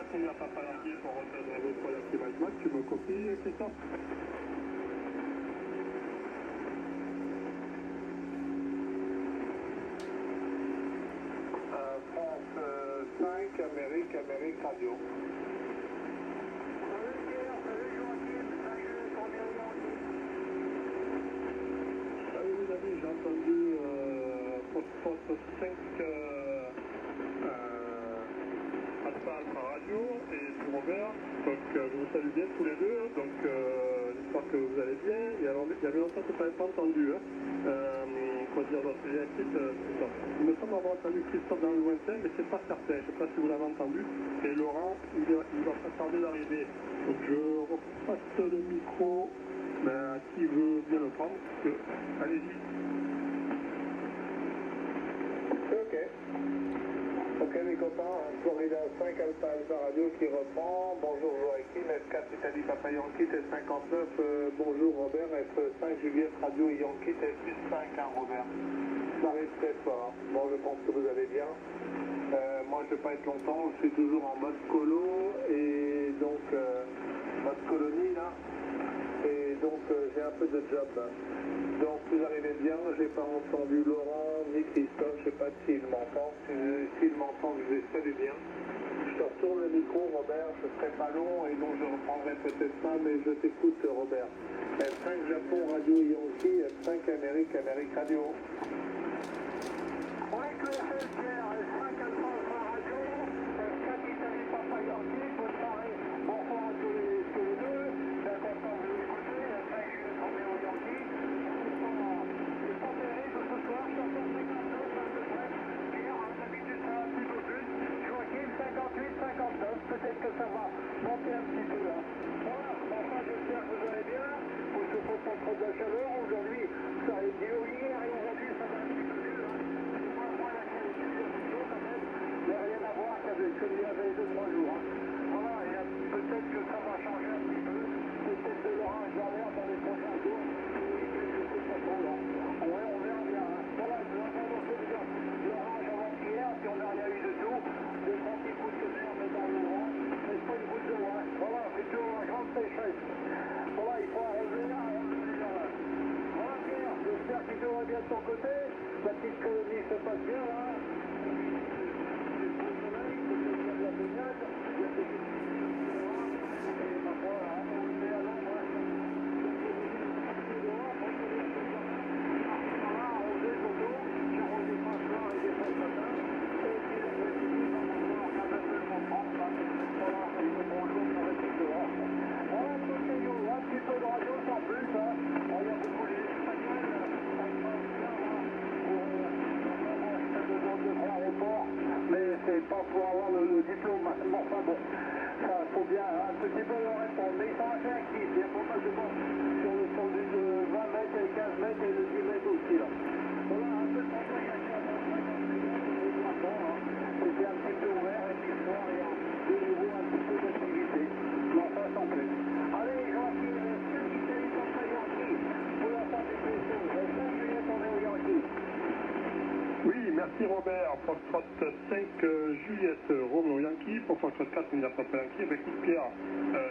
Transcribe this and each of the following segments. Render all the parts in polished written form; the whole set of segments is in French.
4, il n'y a pas Yankee pour rejoindre votre Yankee Mike, tu me copies, Christophe? France 5, Amérique Radio. Salut Pierre, salut Joachim, salut Combien Yankee. Salut les amis, j'ai entendu post 5 Alpha Radio et du Robert, donc je vous salue bien tous les deux, donc j'espère que vous allez bien. Et alors, il y avait longtemps que je n'avais pas entendu, quoi dire d'autre, Christophe. Il me semble avoir entendu Christophe dans le lointain, mais c'est pas certain, je ne sais pas si vous l'avez entendu. Et Laurent, il va pas tarder d'arriver. Donc je repasse le micro à qui veut bien le prendre, allez-y. Ok. Ok mes copains, Florida 5 Alpha Alpha Radio qui reprend. Bonjour Joachim, F4 Italie Papa Yankee T59. Bonjour Robert, F5 Juliette Radio Yankee T+5 Robert. Ça arrive très fort. Bon, je pense que vous allez bien. Moi je vais pas être longtemps, je suis toujours en mode colo et donc mode colonie là. Et donc j'ai un peu de job. Donc vous arrivez bien, j'ai pas entendu Laurent ni Christophe, je sais pas s'ils m'entendent. S'ils m'entendent, je les salue bien. Je te retourne le micro Robert, je serai pas long et donc je reprendrai peut-être pas, mais je t'écoute Robert. F5 Japon Radio Yankee, F5 Amérique Radio. Ouais, que FL Pierre, 5 Alpha Alpha Radio, 4 Italie Papa Yankee, bonne soirée, bonsoir à tous les deux, bien content de vous écouter, 5 Juliette Radio Yankee, c'est pas terrible ce soir, 759, 22, Pierre, d'habitude ça va un petit peu plus, Joachim 58, 59, peut-être que ça va monter un petit peu là. Voilà, enfin j'espère que vous allez bien, vous ne faut pas trop de la chaleur, aujourd'hui ça a été hier et aujourd'hui ça va un petit peu mieux, moi la qualité du studio quand même, mais rien à voir qu'avec celui il y avait 2-3 jours. Voilà, et peut-être que ça va changer un petit peu, peut-être de l'orage va avoir dans les prochains jours, je sais pas trop là. Ouais, on verra bien. Voilà, je vous entends dans ce video. L'orage avant-hier, puis on n'a rien eu de tout. Des grands petits coups de mer, mais dans l'orange, mais c'est pas une goutte d'eau, hein. Voilà, c'est tout un grande sécheresse. Voilà, il faut arroser là, voilà Pierre, j'espère que tout va bien de ton côté. La petite colonie se passe bien là. C'est beau soleil, peut-être qu'il y a de la baignade, il y a des petits et ma foi, on est à l'ombre. Mais c'est pas pour avoir le diplôme, mais enfin bon, ça faut bien un petit peu leur répondre, mais ils sont assez actifs, il y a pas mal de monde sur le tendu de 20 mètres et 15 mètres et de 10 mètres aussi là. Voilà, un peu de progression, c'était un petit peu ouvert et puis ce soir il y a de nouveau un petit peu d'activité, mais enfin sans plus. Allez Joachim, 5 Italie Papa Yankee, pour la fin des questions, 5 Juliette on est au Yankee. Oui, merci Robert. Foxtrot 5 Juliette Romeo Yankee, pour Foxtrot 4 India Papa Yankee. Avec écoute Pierre,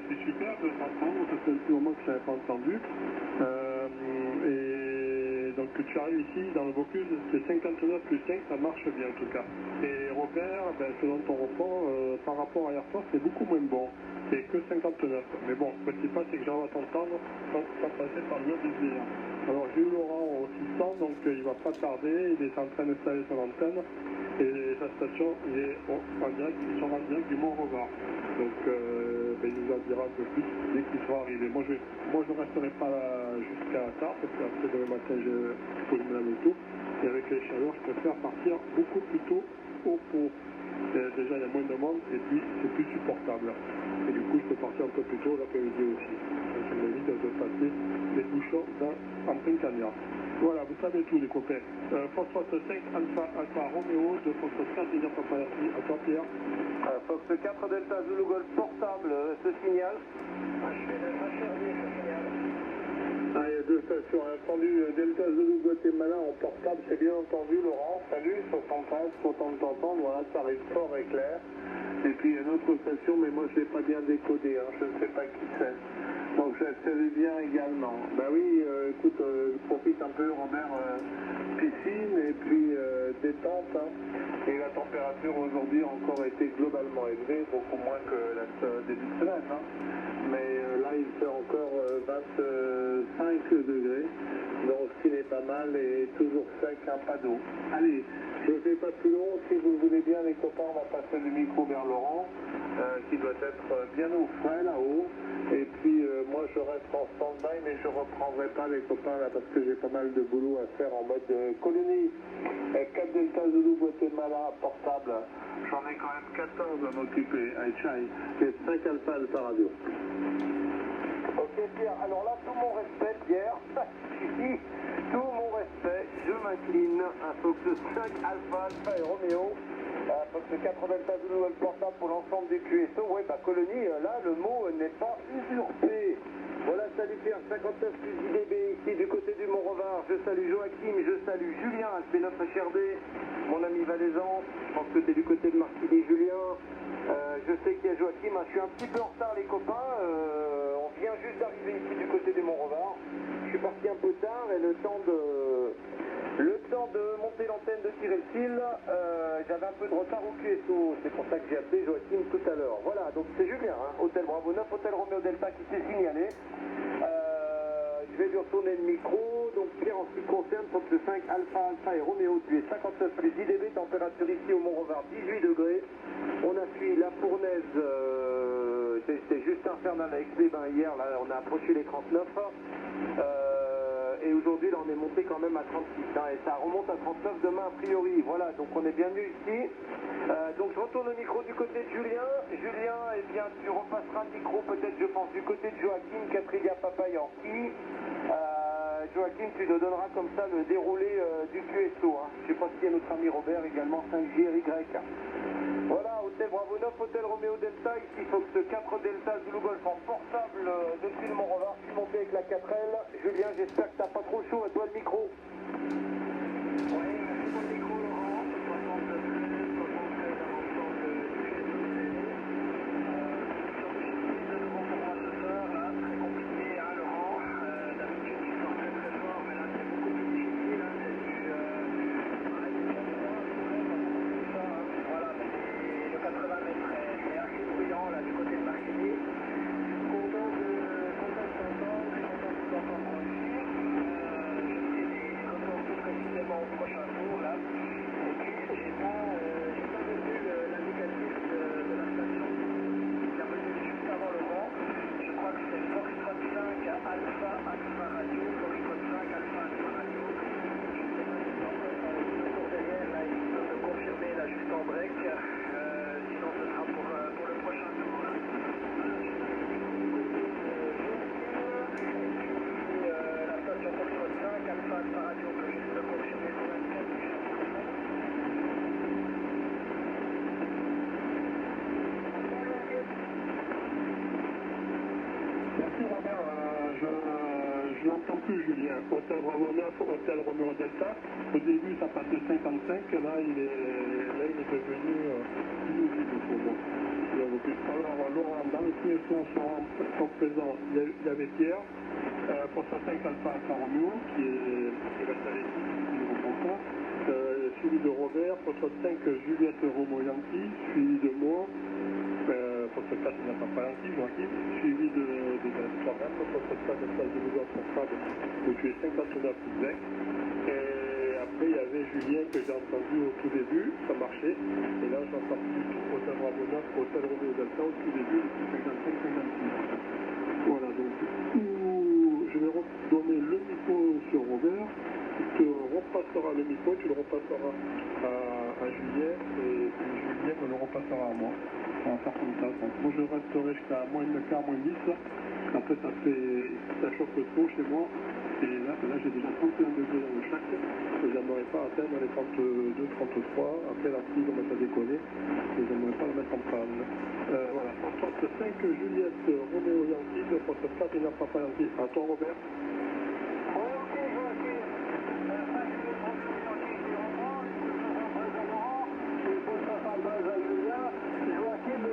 c'est super de t'entendre, ça fait un petit moment que je n'avais pas entendu. Et donc tu arrives ici dans le Bocuse, c'est 59 plus 5, ça marche bien en tout cas. Et Robert, selon ton repos, par rapport à hier soir, c'est beaucoup moins bon. C'est que 59. Mais bon, le principal c'est que j'arrive à t'entendre sans passer par le mur des hier. Alors j'ai eu Laurent au 600, donc il va pas tarder, il est en train d'installer son antenne et sa station il est en direct, ils sont en direct du Mont-Revard. Donc il nous en dira un peu plus dès qu'il sera arrivé. Moi je ne resterai pas jusqu'à tard parce qu'après demain matin il faut que je me lave et tout. Et avec les chaleurs, je préfère partir beaucoup plus tôt au pot. Déjà il y a moins de monde et puis c'est plus supportable. Et du coup je peux partir un peu plus tôt l'après-midi aussi. Donc ça m'évite de passer les bouchons en plein cagnard. Voilà, vous savez tout les copains. Foxtrot 5 Alpha Romeo de Foxtrot 4 India Papa Yankee. À toi Pierre. Fox 4 Delta Zulu Golf portable, ce signal. Je fais le HRD, ce signal. Ah, il y a deux stations, entendu Delta Zulu Guatemala en portable, c'est bien entendu Laurent, salut, 75, content de t'entendre, voilà, ça arrive fort et clair. Et puis il y a une autre station, mais moi je ne l'ai pas bien décodé, hein, je ne sais pas qui c'est. Donc je salue bien également. Bah oui, écoute, je profite un peu, Robert, piscine et puis détente. Hein. Et la température aujourd'hui a encore été globalement élevée, beaucoup moins que le début de semaine. Hein. Mais là il fait encore 25 degrés, donc ce qui n'est pas mal et toujours sec, un pas d'eau. Allez, je ne fais pas plus long, si vous le voulez bien les copains, on va passer le micro vers Laurent, qui doit être bien au frais là-haut. Et puis moi je reste en stand-by, mais je ne reprendrai pas les copains là parce que j'ai pas mal de boulot à faire en mode colonie. 4 Delta Zulu Guatemala portable, j'en ai quand même 14 à m'occuper. Allez, Chai, c'est 5 Alpha Radio. Ok Pierre, alors là tout mon respect Pierre, tout mon respect, je m'incline, un Fox 5 Alpha et Roméo, Fox 4 Delta Zulu portable pour l'ensemble des QSO, ouais bah colonie, là le mot n'est pas usurpé. Voilà, salut Pierre, 59 plus IDB ici du côté du Mont-Revard, je salue Joachim, je salue Julien, P9 HRD, mon ami valaisan, je pense que tu es du côté de Martigny Julien, je sais qu'il y a Joachim, je suis un petit peu en retard les copains, on vient juste d'arriver ici du côté du Mont-Revard, je suis parti un peu tard et le temps de monter l'antenne, de tirer le fil, j'avais un peu de retard au QSO, c'est pour ça que j'ai appelé Joachim tout à l'heure. Voilà, donc c'est Julien, hein, Hôtel Bravo 9, Hôtel Roméo Delta qui s'est signalé. Je vais lui retourner le micro, donc Pierre en ce qui concerne Fox 5 Alpha et Roméo, tu es 59 plus 10 dB, température ici au Mont-Revard 18 degrés. On a suivi la fournaise, c'était juste infernal avec les bains hier, là on a approché les 39. Et aujourd'hui, là, on est monté quand même à 36, hein, et ça remonte à 39 demain, a priori. Voilà, donc on est bienvenue ici. Donc je retourne le micro du côté de Julien. Julien, eh bien, tu repasseras le micro, peut-être, je pense, du côté de Joachim, Caprilia Papa Yankee. Joachim, tu nous donneras comme ça le déroulé du QSO. Hein. Je ne sais pas s'il y a notre ami Robert également, 5JRY. Voilà, Hôtel Bravo 9, Hôtel Roméo Delta, ici Fox 4 Delta Zulu Golf en portable depuis le Mont-Revard. Je suis monté avec la 4L. Julien, j'espère que t'as pas trop chaud, à toi le micro. Oui, merci pour le micro Laurent, 73 à l'ensemble du QSO. De nouveau pour moi ce soir, là, très compliqué, hein Laurent. D'habitude tu sors très très fort, mais là c'est beaucoup plus difficile, hein, c'est du... voilà, mais le 80 mètres est assez bruyant là du côté de Martigny. Content de t'entendre, content de vous entendre conduire. Je ferai des retours tout précisément au prochain tour là. Et puis j'ai pas vu l'indicatif de la station qui a venu juste avant le vent. Je crois que c'est Foxtrot 5 Alpha Radio, Foxtrot 5 Alpha Radio. Je ne sais pas si c'est encore le tour derrière là, il peut me confirmer là juste en break. Sinon ce sera pour le prochain tour là. La station Foxtrot 5 Alpha Radio peut juste me confirmer pour l'indicatif. Merci Robert, je n'entends plus Julien. Hôtel Bravo 9, Hôtel Roméo Delta. Au début ça passait 55, là il est devenu inaudible pour moi. Alors Laurent, dans le QSO sont présents, il y avait Pierre, pour sa 5 Alpha Roméo, qui reste à l'équipe, qui ne reprend pas. Suivi de Robert, pour sa 5 Juliette Romo Yankee, suivi de moi. Pour ce cas, il n'y a pas Yankee, Joachim, suivi de toi-même, pour ce cas, de place de Louvain portable, où tu es 59 exact. Et après, il y avait Julien que j'ai entendu au tout début, ça marchait. Et là, j'entends plus Hôtel Bravo 9, Hôtel Roméo Delta, au tout début, depuis 55-56. Voilà, donc du coup, je vais redonner le micro sur Robert. Tu repasseras le micro, tu le repasseras à Julien, et puis Julien me le repassera à moi. On va faire comme ça. Donc, moi je resterai jusqu'à moins de quart, moins 10. Après ça chauffe trop chez moi. Et là j'ai déjà 31 degrés dans le chac. J'aimerais pas atteindre les 32, 33. Après la pluie commence à décoller. Et j'aimerais pas le mettre en panne. Voilà. En poste 5 Juliette Roméo Yankee, de poste 4 Ina Papa Yankee. À toi Robert. Joachim,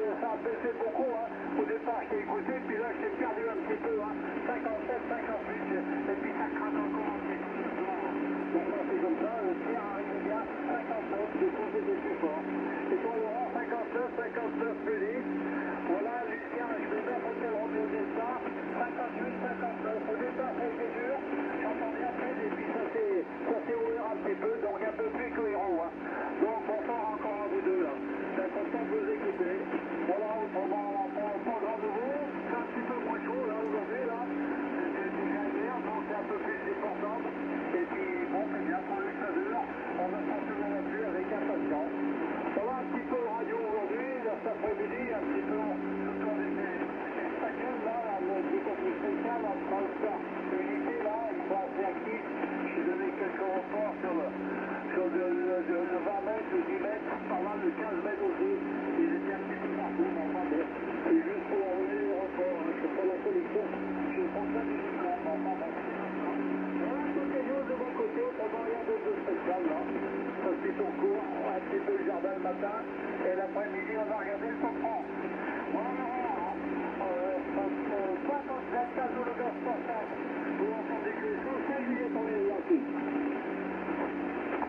Et l'après-midi, on va regarder le comprend. Voilà, 24 Zulu Golf portable. Pour l'ensemble des QSO, 5 juillet pour les Yankees.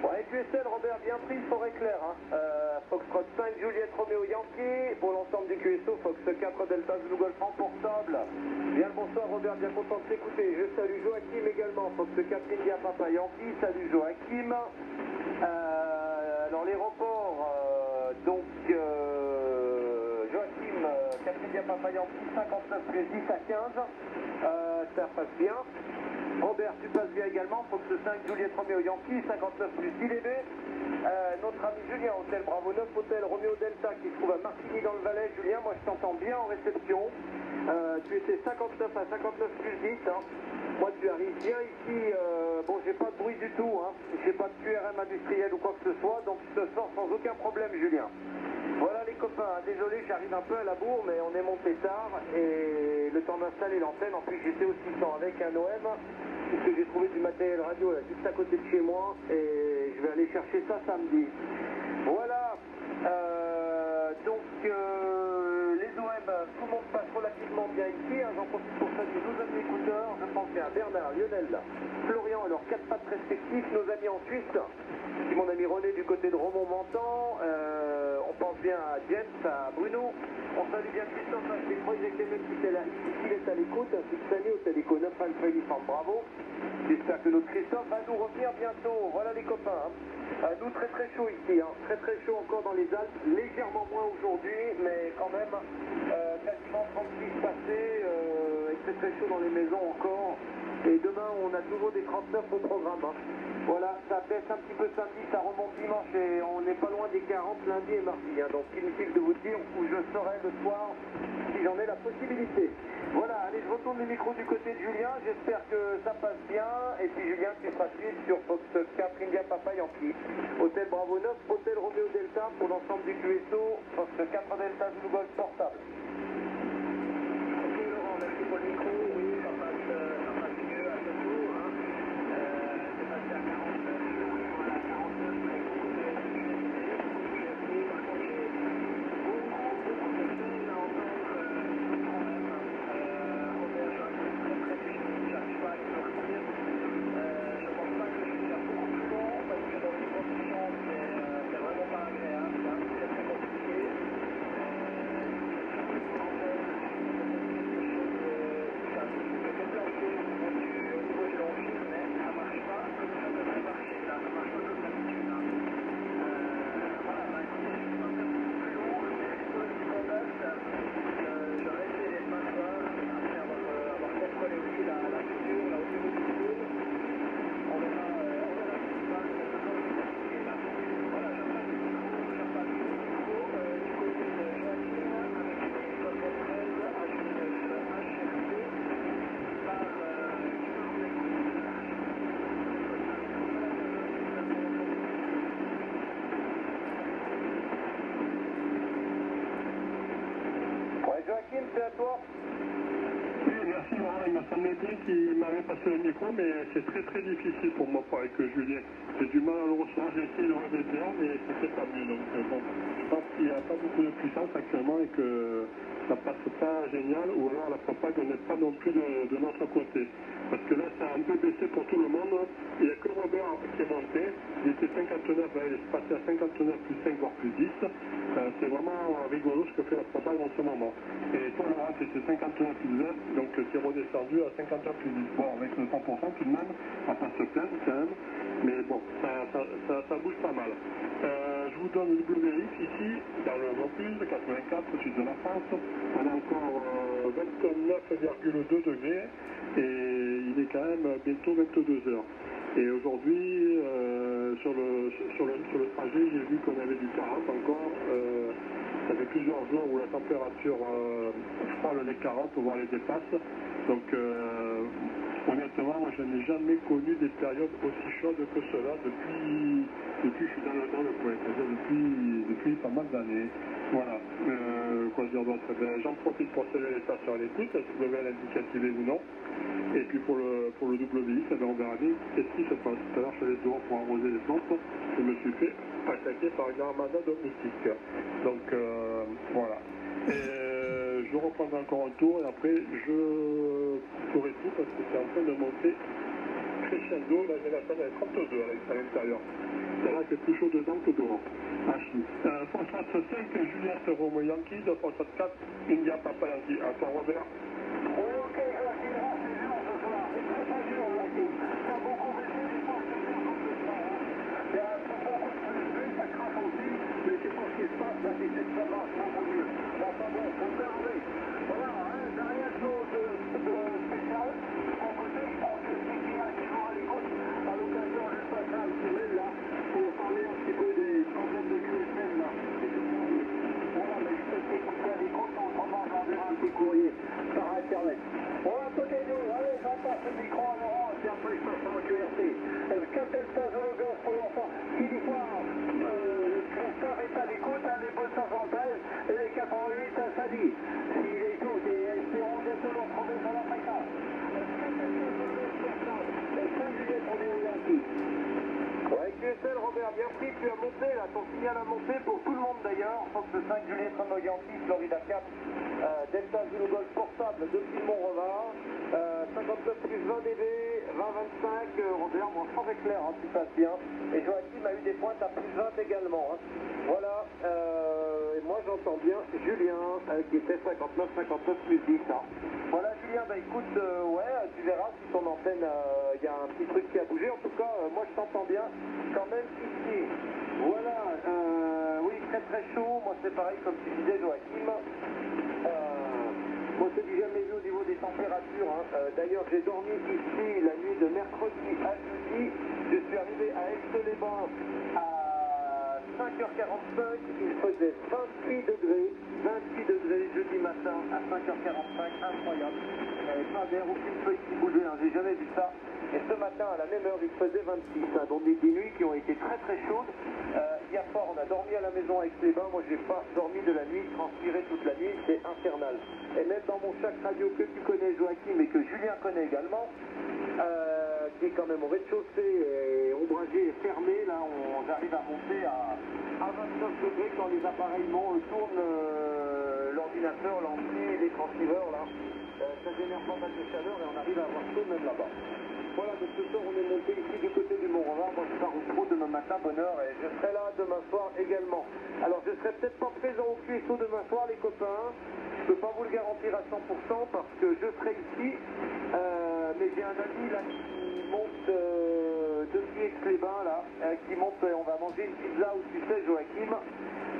Ouais, QSL, Robert, bien pris, forêt claire. Hein. Foxtrot 5, Juliette Romeo Yankee. Pour l'ensemble du QSO, Fox 4 Delta Zulu Golf en portable. Bien le bonsoir, Robert, bien content de t'écouter. Je salue Joachim également. Fox 4 India Papa Yankee. Salut Joachim. Alors, les reports, Joachim, 4 India Papa Yankee, 59 plus 10 à 15. Ça passe bien. Robert, tu passes bien également, Fox 5, Juliette Romeo Yankee, 59 plus 10 DB. Notre ami Julien, Hôtel Bravo 9, Hôtel Romeo Delta, qui se trouve à Martigny dans le Valais. Julien, moi je t'entends bien en réception. Tu étais 59 à 59 plus 10. Hein. Moi tu arrives bien ici, bon j'ai pas de bruit du tout, hein. J'ai pas de QRM industriel ou quoi que ce soit, donc je te sors sans aucun problème Julien. Voilà les copains, désolé j'arrive un peu à la bourre mais on est monté tard et le temps d'installer l'antenne, en plus j'étais aussi avec un OM puisque j'ai trouvé du matériel radio là juste à côté de chez moi et je vais aller chercher ça samedi. Voilà, les OM, tout le monde passe relativement bien ici, hein. J'en profite pour saluer nos amis écouteurs, je pense bien à Bernard, Lionel, Florian et leurs 4 pattes respectifs, nos amis en Suisse, puis mon ami René du côté de Romont-Menton, on pense bien à James, à Bruno, on salue bien Christophe, c'est le projet Clément qui est à l'écoute, ainsi que Samy au Téléco 9 Alpha Uniforme Bravo. J'espère que notre Christophe va nous revenir bientôt. Voilà les copains. Hein. Nous très très chaud ici, hein. Très très chaud encore dans les Alpes, légèrement moins aujourd'hui, mais quand même quasiment 36 passés, et très très chaud dans les maisons encore. Et demain on a de nouveau des 39 au programme. Hein. Voilà, ça baisse un petit peu samedi, ça remonte dimanche et on n'est pas loin des 40 lundi et mardi. Hein. Donc inutile de vous dire où je serai le soir si j'en ai la possibilité. Voilà, allez, je retourne le micro du côté de Julien, j'espère que ça passe bien. Et puis Julien, tu seras suivi sur Fox 4 India Papa Yankee. Hôtel Bravo 9, Hôtel Romeo Delta pour l'ensemble du QSO, Fox 4 Delta Zulu Golf portable. Ok Laurent, merci pour le micro. Oui, ça passe mieux à ce jour. Hein. C'est passé à 49, voilà, 49, mais écoute, par contre, j'ai beaucoup de peine à entendre quand même. Robert, très difficile, j'arrive pas à le retenir. Je pense pas que je suis beaucoup plus long parce que dans les conditions, c'est vraiment pas agréable. Hein. C'est très compliqué. Joachim, c'est à toi. Oui, merci Laurent, il m'a semblé bien qu'il m'avait passé le micro, mais c'est très très difficile pour moi avec Julien. J'ai du mal à le recevoir, j'ai essayé de le répéter, mais c'était pas mieux. Donc bon, je pense qu'il n'y a pas beaucoup de puissance actuellement et que ça passe pas génial, ou alors la propague n'est pas non plus de notre côté. Parce que là, ça a un peu baissé pour tout le monde. Il n'y a que Robert qui est monté. Il était 59, il est passé à 59 plus 5, voire plus 10. C'est vraiment rigolo ce que fait la propague en ce moment. Et toi, Laurent, c'était 59 plus 20, donc tu es redescendu à 59 plus 10. Bon, avec le 100% tout de même, on va pas se plaindre quand même. Mais bon, ça bouge pas mal. Je vous donne le WX ici, dans le Vaucluse, 84, au sud de la France. On a encore 29,2 degrés et il est quand même bientôt 22 heures. Et aujourd'hui, sur le trajet, j'ai vu qu'on avait du 40 encore. Ça fait plusieurs jours où la température frôle les 40, voire les dépasse. Donc, honnêtement, moi, je n'ai jamais connu des périodes aussi chaudes que cela depuis que je suis dans le coin, c'est-à-dire depuis pas mal d'années. Voilà. Quoi dire d'autre? J'en profite pour saluer les stations à l'écoute, SW indicative ou non. Et puis pour le WX, on verra bien qu'est-ce qui se passe. Tout à l'heure, je suis allé dehors pour arroser les plantes. Je me suis fait attaquer par une armada de moustiques. Donc encore un tour et après je ferai tout parce que c'est en train de monter crescendo. Là j'ai la salle à 32 à l'intérieur. C'est là que c'est plus chaud dedans que dehors. Phosphate 5, Juliette Romeo Yankee, de Phosphate 4, India Papa Yankee. À toi Robert. Oui, ok, Joachim, là, c'est dur ce soir. C'est très très dur, Joachim. Ça a beaucoup baissé, les forces de faire comme le soir. Il y a beaucoup de plus, ça crache aussi, mais c'est pas ce qui se passe, là, c'est que ça marche beaucoup mieux. Enfin bon, faut faire avec. Voilà, hein, j'ai rien de spécial. De mon côté, je pense que c'est qu'il y a toujours à l'écoute. À l'occasion, je passerai un petit mail, là, pour parler un petit peu des problèmes de QSM, là. Voilà, mais je peux t'écouter à l'écoute, autrement j'enverrai un petit courrier par internet. Bon, à côté de nous, allez, j'en passe le micro à Laurent, et puis après je passe en QRT. 4 Delta Zulu Golf pour l'enfant, qui dit quoi, le cluster est à l'écoute, hein, les bonnes 173, et les 88 à Sadi. S'il écoute, et espérons bientôt le retrouver sur la fréquence. 4 Delta Zulu Golf pour ça, et 5 juillet pour les Yankees. Ouais, QSL, Robert, bien pris, tu as monté là, ton signal a monté pour tout le monde d'ailleurs. Fox 5 Juliet Romeo Yankee, Florida 4, Delta Zulu Golf portable depuis le Mont-Revard, 59 plus 20 dB, 20-25, Robert, bon, sans éclair, hein, tu passes bien. Et Joachim a eu des pointes à plus 20 également. Hein. Voilà, et moi j'entends bien Julien, qui était 59 plus 10. Hein. Voilà Julien, bah écoute, ouais, tu verras si ton antenne, il y a un petit truc qui a bougé. En tout cas, moi je t'entends bien quand même ici. Voilà, oui, très très chaud. Moi c'est pareil comme tu disais Joachim. Moi c'est du jamais vu au niveau des températures. Hein. D'ailleurs j'ai dormi ici la nuit de mercredi à jeudi. Je suis arrivé à Aix-les-Bains à 5h45, il faisait 28 degrés jeudi matin à 5h45, incroyable. Il n'y avait pas d'air, aucune feuille qui bougeait, hein. J'ai jamais vu ça. Et ce matin, à la même heure, il faisait 26, hein. Donc des nuits qui ont été très très chaudes. Hier soir, on a dormi à la maison avec les bains. Moi, j'ai pas dormi de la nuit, transpiré toute la nuit, c'est infernal. Et même dans mon chac radio que tu connais, Joachim, et que Julien connaît également, qui est quand même au rez-de-chaussée et ombragé et fermé, là, j'arrive à monter à 29 degrés quand les appareils tournent l'ordinateur, l'ampli, les transceiveurs, là. Ça génère pas mal de chaleur et on arrive à avoir chaud même là-bas. Voilà, donc ce soir on est monté ici du côté du Mont-Revard. Moi je pars au pro demain matin, bonne heure, et je serai là demain soir également. Alors je serai peut-être pas présent au QSO demain soir les copains. Je peux pas vous le garantir à 100% parce que je serai ici. Mais j'ai un ami là qui monte depuis Aix-les-Bains là, qui monte, on va manger une pizza où tu sais Joachim.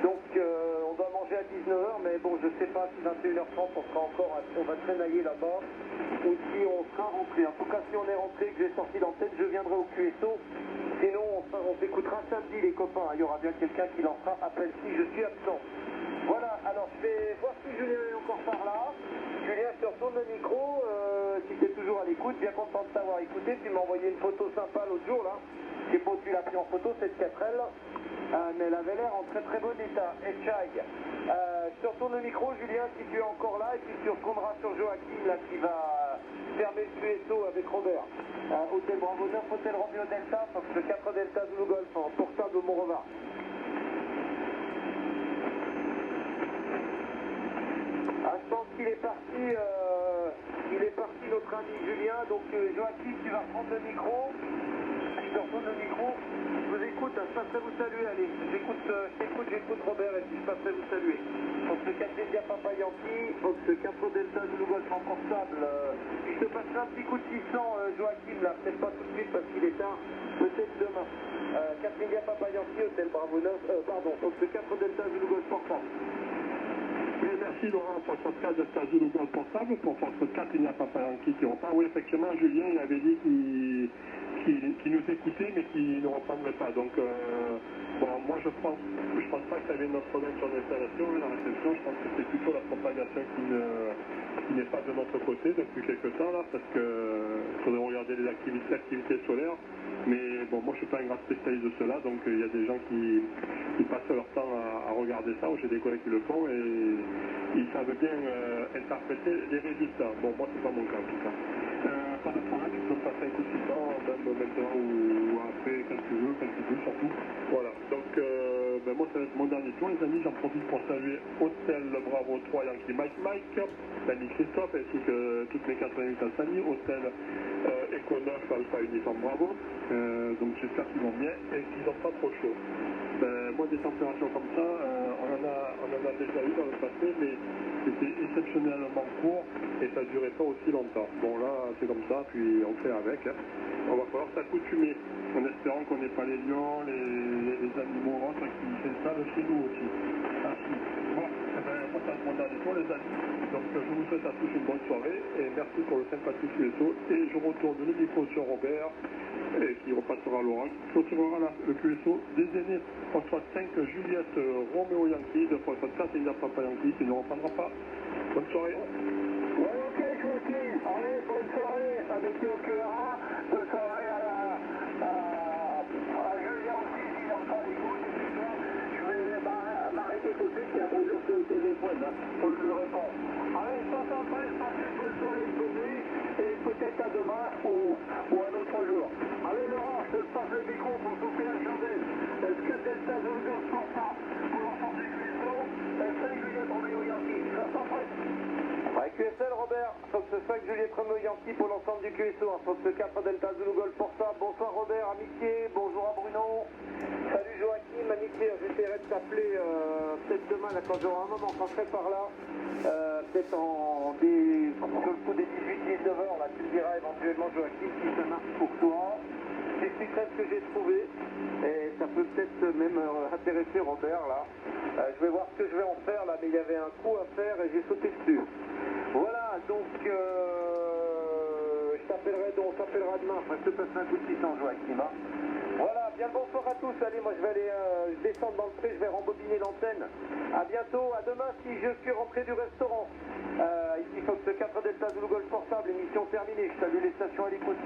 Donc on doit manger à 19h, mais bon je sais pas si 21h30 on va traînailler là-bas ou si on sera rentré. En tout cas si on est rentré, que j'ai sorti l'antenne, je viendrai au QSO. Sinon on s'écoutera samedi les copains, il y aura bien quelqu'un qui lancera appel si je suis absent. Voilà, alors je vais voir si Julien est encore par là. Julien, je te retourne le micro, si tu es toujours à l'écoute, bien content de t'avoir écouté. Tu m'as envoyé une photo sympa l'autre jour là. Je sais pas où tu l'as pris en photo, cette 4L. Mais elle avait l'air en très très bon état. Et Chai, je te retourne le micro, Julien, si tu es encore là, et puis tu retourneras sur Joachim, là, qui va fermer le QSO avec Robert. Hôtel Bravo 9, Hôtel Romeo Delta, Fox 4 Delta Zulu Golf, en portable au Mont-Revard. Je pense qu'il est parti, notre ami Julien, donc Joachim, tu vas reprendre le micro. Je te retourne le micro. Je vous écoute, je passerai vous saluer, allez. J'écoute Robert et puis je passerai vous saluer. Fox 4 India Papa Yankee, Fox 4 Delta Zulu Golf en portable. Je te passerai un petit coup de 600, Joachim, là, peut-être pas tout de suite parce qu'il est tard, peut-être demain. 4 India Papa Yankee, Hôtel Bravo 9, Fox 4 Delta Zulu Golf portable. Merci Laurent pour ce cas de Stade Zulu Golf portable. Pour ce 4, il n'y a pas Palanqui qui repart. Oui, effectivement, Julien il avait dit qu'il nous écoutait, mais qu'il ne reprendrait pas. Donc, bon, moi je pense pas que ça avait notre problème sur l'installation, la réception. Je pense que c'est plutôt la propagation qui n'est pas de notre côté depuis quelques temps, là, parce que faudrait regarder l'activité solaire. Mais bon, moi je suis pas un grand spécialiste de cela, donc il y a des gens qui passent leur temps à regarder ça, ou j'ai des collègues qui le font, et ils savent bien interpréter les résultats. Bon, moi c'est pas mon cas en tout cas. Pas de problème, tu peux me passer un coup de 600, même maintenant ou après, quand tu veux surtout. Voilà, donc ben moi ça va être mon dernier tour les amis, j'en profite pour saluer Hôtel Bravo 3 Yankee Mike, l'ami Christophe ainsi que toutes mes 88 familles, Hôtel Eco 9 Alpha Uniforme Bravo, donc j'espère qu'ils vont bien et qu'ils n'ont pas trop chaud. Ben, moi des températures comme ça, on en a déjà eu dans le passé, mais c'était exceptionnellement court et ça ne durait pas aussi longtemps. Bon là c'est comme ça, puis on fait avec, hein. On va falloir s'accoutumer en espérant qu'on n'ait pas les lions, les animaux autres qui s'installent chez nous aussi. Ah, si. Bon, eh ben, moi ça me dernier tour les amis, donc je vous souhaite à tous une bonne soirée et merci pour le sympathique QSO et je retourne le micro sur Robert et qui repassera à Laurent, qui clôturera le QSO des aînés François 5 Juliette Roméo Yankee de François 4 et Papa Yankee qui ne reprendra pas. Bonne soirée. Ouais, ok, je vous dis. Allez, bonne soirée avec le QRA. Bonne soirée à Julien aussi, s'il n'a pas d'écoute. Je vais m'arrêter tout de suite, il y a bonjour sur le téléphone, hein, faut que je le réponde. Allez, je passe après, bonne soirée de nuit, et peut-être à demain ou un autre jour. Allez, Laurent, je te passe le micro pour couper la chandelle. Est-ce que Delta Zulu pour ça, pour l'ensemble des cuissons, 5 Juliette Roméo Yankee, ça s'en prête. Avec QSL Robert, Fox 5 Juliette Roméo Yankee pour l'ensemble du QSO, Fox 4 Delta Zulu Golf pour ça. Bonsoir Robert, amitié, bonjour à Bruno. Salut Joachim, amitié, j'essaierai de t'appeler peut-être demain là, quand j'aurai un moment, quand je serai par là, peut-être sur le coup des 18-19 heures, là, tu me diras éventuellement Joachim si ça marche pour toi. J'expliquerai ce que j'ai trouvé et ça peut peut-être même intéresser Robert là. Je vais voir ce que je vais en faire là, mais il y avait un coup à faire et j'ai sauté dessus. Voilà, donc je t'appellerai, on s'appellera demain, enfin je te passerai un coup de piston Joachim. Hein. Voilà, bien le bonsoir à tous, allez moi je vais aller descendre dans le pré, je vais rembobiner l'antenne. A bientôt, à demain si je suis rentré du restaurant. Ici Fox 4 Delta Zulu Golf Portable, émission terminée, je salue les stations à l'écoute.